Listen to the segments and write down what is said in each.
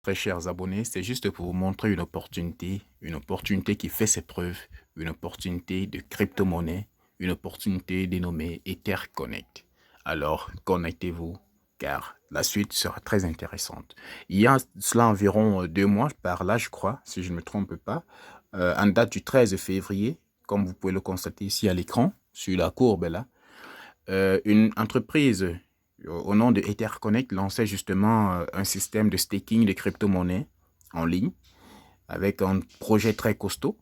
très chers abonnés, c'est juste pour vous montrer une opportunité qui fait ses preuves, une opportunité de crypto-monnaie, une opportunité dénommée EtherConnect. Alors, connectez-vous, car la suite sera très intéressante. Il y a cela environ 2 mois, par là, je crois, si je ne me trompe pas, en date du 13 février, comme vous pouvez le constater ici à l'écran, sur la courbe là, une entreprise au nom de EtherConnect lançait justement un système de staking de crypto-monnaies en ligne avec un projet très costaud.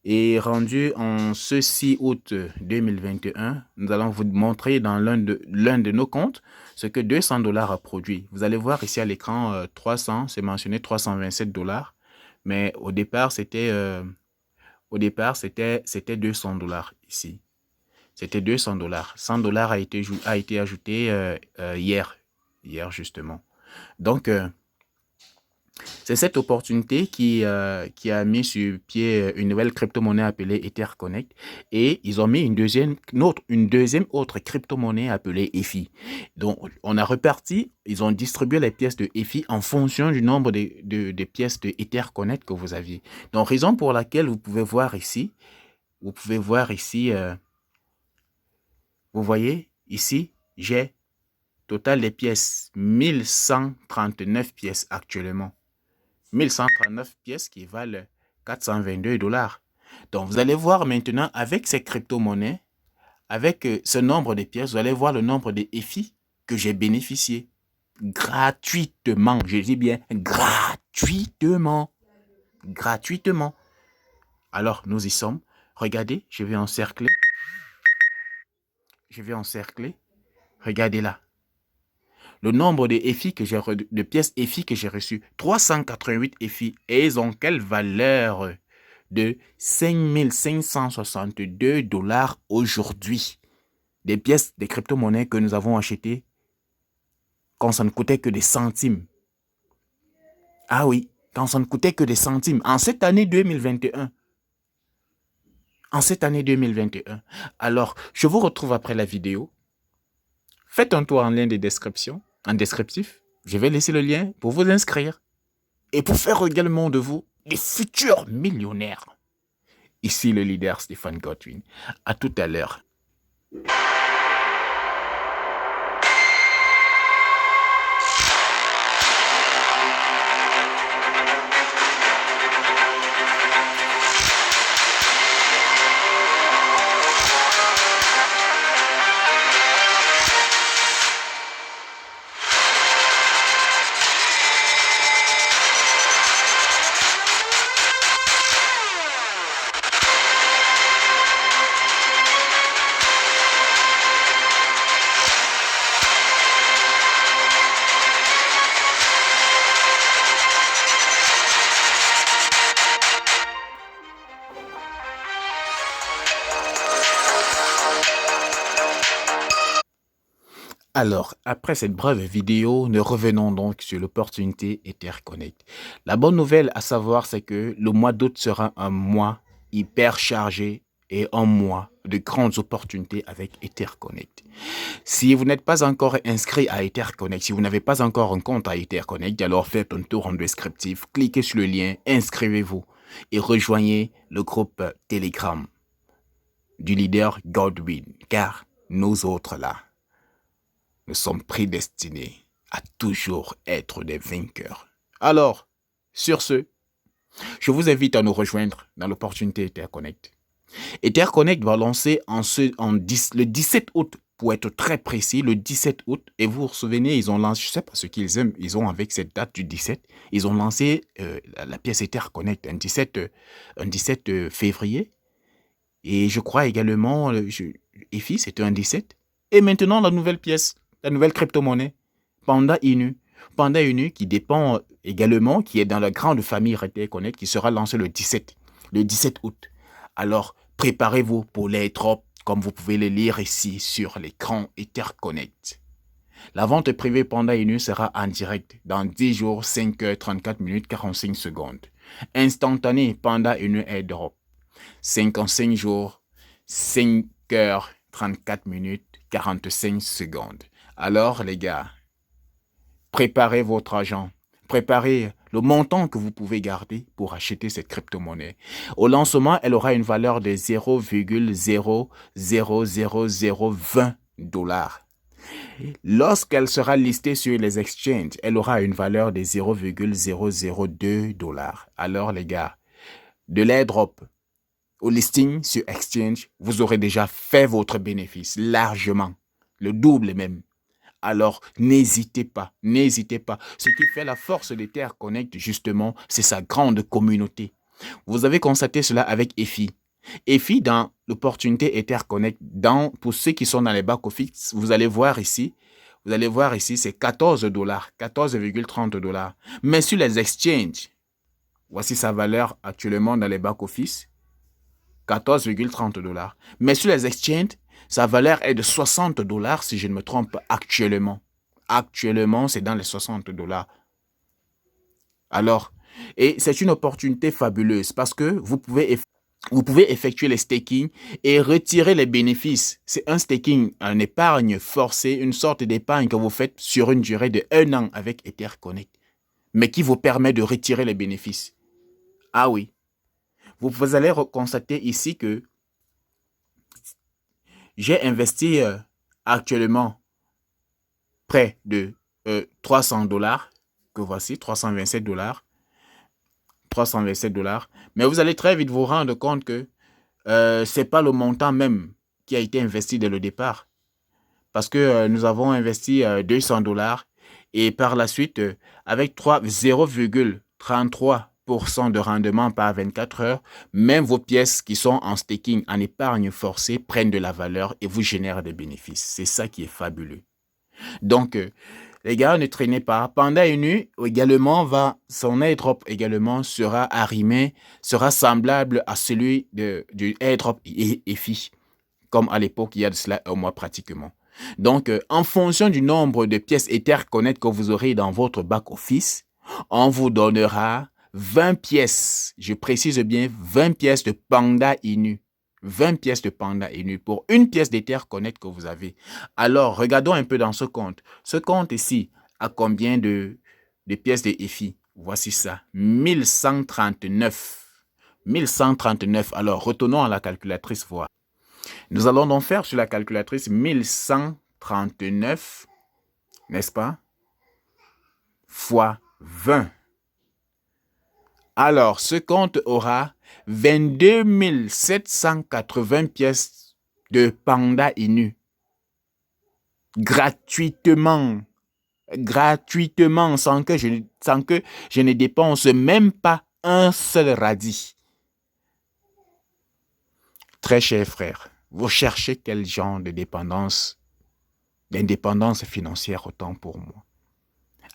Et rendu en ce 6 août 2021, nous allons vous montrer dans l'un de nos comptes ce que 200 dollars a produit. Vous allez voir ici à l'écran 300, c'est mentionné 327 dollars, mais au départ c'était 200 dollars ici. C'était 200 dollars. 100 dollars a été ajouté hier justement. Donc, c'est cette opportunité qui a mis sur pied une nouvelle crypto-monnaie appelée EtherConnect. Et ils ont mis une deuxième autre crypto-monnaie appelée EFI. Donc, on a reparti, ils ont distribué les pièces de EFI en fonction du nombre de pièces de EtherConnect que vous aviez. Donc, raison pour laquelle vous pouvez voir ici, vous voyez, ici, j'ai total des pièces, 1139 pièces actuellement. 1139 pièces qui valent 422 dollars. Donc, vous allez voir maintenant, avec ces crypto-monnaies, avec ce nombre de pièces, vous allez voir le nombre de EFI que j'ai bénéficié gratuitement. Je dis bien gratuitement. Gratuitement. Alors, nous y sommes. Regardez, je vais encercler. Regardez là. Le nombre de pièces EFI que j'ai reçues, 388 EFI. Et ils ont quelle valeur? De 5562 dollars aujourd'hui. Des pièces, des crypto-monnaies que nous avons achetées quand ça ne coûtait que des centimes. Ah oui, quand ça ne coûtait que des centimes. En cette année 2021. Alors, je vous retrouve après la vidéo. Faites un tour en lien de description, en descriptif. Je vais laisser le lien pour vous inscrire. Et pour faire également de vous des futurs millionnaires. Ici le leader Stéphane Godwin. À tout à l'heure. Alors, après cette brève vidéo, nous revenons donc sur l'opportunité EtherConnect. La bonne nouvelle à savoir, c'est que le mois d'août sera un mois hyper chargé et un mois de grandes opportunités avec EtherConnect. Si vous n'êtes pas encore inscrit à EtherConnect, si vous n'avez pas encore un compte à EtherConnect, alors faites un tour en descriptif, cliquez sur le lien, inscrivez-vous et rejoignez le groupe Telegram du leader Godwin, car nous autres là, nous sommes prédestinés à toujours être des vainqueurs. Alors, sur ce, je vous invite à nous rejoindre dans l'opportunité EtherConnect. EtherConnect va lancer le 17 août, pour être très précis, le 17 août. Et vous vous souvenez, ils ont lancé, je ne sais pas ce qu'ils aiment, ils ont avec cette date du 17, ils ont lancé la pièce EtherConnect un 17 février. Et je crois également, EFI, c'était un 17. Et maintenant, la nouvelle pièce, la nouvelle crypto-monnaie, Panda Inu. Panda Inu qui dépend également, qui est dans la grande famille EtherConnect, qui sera lancée le 17 août. Alors, préparez-vous pour les drops, comme vous pouvez les lire ici sur l'écran EtherConnect. La vente privée Panda Inu sera en direct dans 10 jours, 5 h 34 minutes 45 secondes. Instantané Panda Inu airdrop. 55 jours, 5 h 34 minutes 45 secondes. Alors les gars, préparez votre argent, préparez le montant que vous pouvez garder pour acheter cette crypto-monnaie. Au lancement, elle aura une valeur de 0,00020 $. Lorsqu'elle sera listée sur les exchanges, elle aura une valeur de 0,002 $. Alors les gars, de l'airdrop au listing sur exchange, vous aurez déjà fait votre bénéfice largement, le double même. Alors, n'hésitez pas, n'hésitez pas. Ce qui fait la force d'Ether Connect, justement, c'est sa grande communauté. Vous avez constaté cela avec EFI. EFI, dans l'opportunité Ether Connect, pour ceux qui sont dans les back-office, vous allez voir ici, c'est 14 $, 14,30 $. Mais sur les exchanges, voici sa valeur actuellement dans les back-office, 14,30 $. Mais sur les exchanges, sa valeur est de 60 $ si je ne me trompe actuellement. Actuellement, c'est dans les 60 $. Alors, et c'est une opportunité fabuleuse parce que vous pouvez effectuer les staking et retirer les bénéfices. C'est un staking, un épargne forcée, une sorte d'épargne que vous faites sur une durée de 1 an avec Ether Connect, mais qui vous permet de retirer les bénéfices. Ah oui. Vous allez constater ici que j'ai investi actuellement près de 300 $, que voici, 327 $. 327 $. Mais vous allez très vite vous rendre compte que ce n'est pas le montant même qui a été investi dès le départ. Parce que nous avons investi 200 $ et par la suite, avec 0,33% de rendement par 24 heures, même vos pièces qui sont en staking, en épargne forcée, prennent de la valeur et vous génèrent des bénéfices. C'est ça qui est fabuleux. Donc, les gars, ne traînez pas. Panda Inu également son airdrop également sera arrimé, sera semblable à celui du airdrop EFI, comme à l'époque, il y a de cela un mois pratiquement. Donc, en fonction du nombre de pièces Ether Connect que vous aurez dans votre back-office, on vous donnera 20 pièces, je précise bien 20 pièces de Panda Inu. 20 pièces de Panda Inu pour une pièce d'Ether Connect que vous avez. Alors, regardons un peu dans ce compte. Ce compte ici a combien de pièces de EFI? Voici ça, 1139. 1139. Alors, retournons à la calculatrice voir. Nous allons donc faire sur la calculatrice 1139, n'est-ce pas, fois 20. Alors, ce compte aura 22 780 pièces de Panda Inu. Gratuitement, sans que je ne dépense même pas un seul radis. Très cher frère, vous cherchez quel genre d'indépendance financière autant pour moi.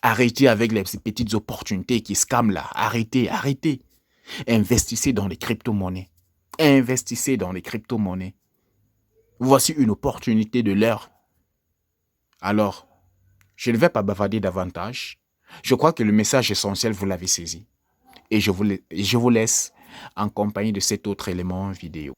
Arrêtez avec les petites opportunités qui scamment là. Arrêtez. Investissez dans les crypto-monnaies. Voici une opportunité de l'heure. Alors, je ne vais pas bavarder davantage. Je crois que le message essentiel, vous l'avez saisi. Et je vous laisse en compagnie de cet autre élément vidéo.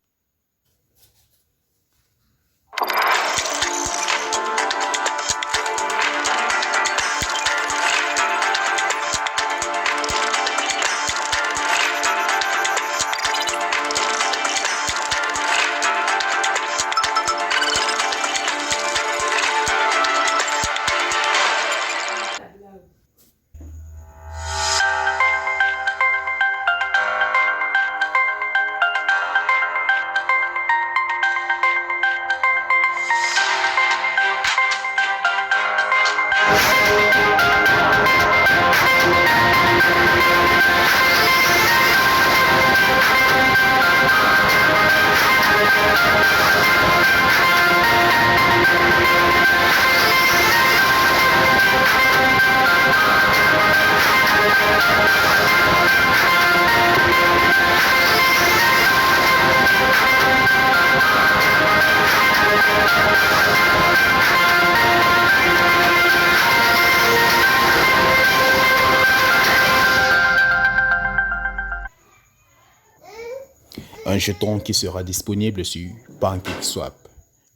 Un jeton qui sera disponible sur PancakeSwap,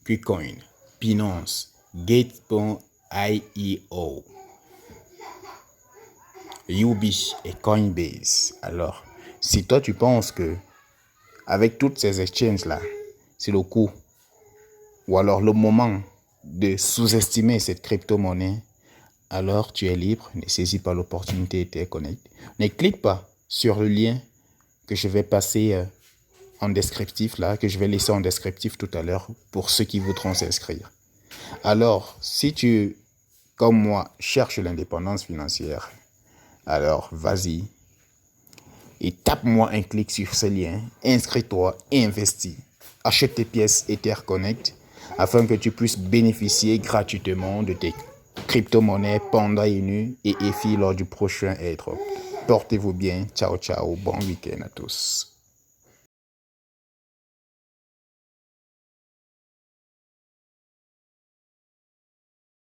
KuCoin, Binance, Gate.io. Yubi et Coinbase. Alors, si toi tu penses que avec toutes ces exchanges-là, c'est le coup ou alors le moment de sous-estimer cette crypto-monnaie, alors tu es libre, ne saisis pas l'opportunité Etherconnect. Ne clique pas sur le lien que je vais passer en descriptif là, que je vais laisser en descriptif tout à l'heure pour ceux qui voudront s'inscrire. Alors, si tu, comme moi, cherches l'indépendance financière, alors vas-y et tape-moi un clic sur ce lien, inscris-toi et investis. Achète tes pièces Etherconnect afin que tu puisses bénéficier gratuitement de tes crypto-monnaies Panda Inu et EFI lors du prochain airdrop. Portez-vous bien, ciao ciao, bon week-end à tous.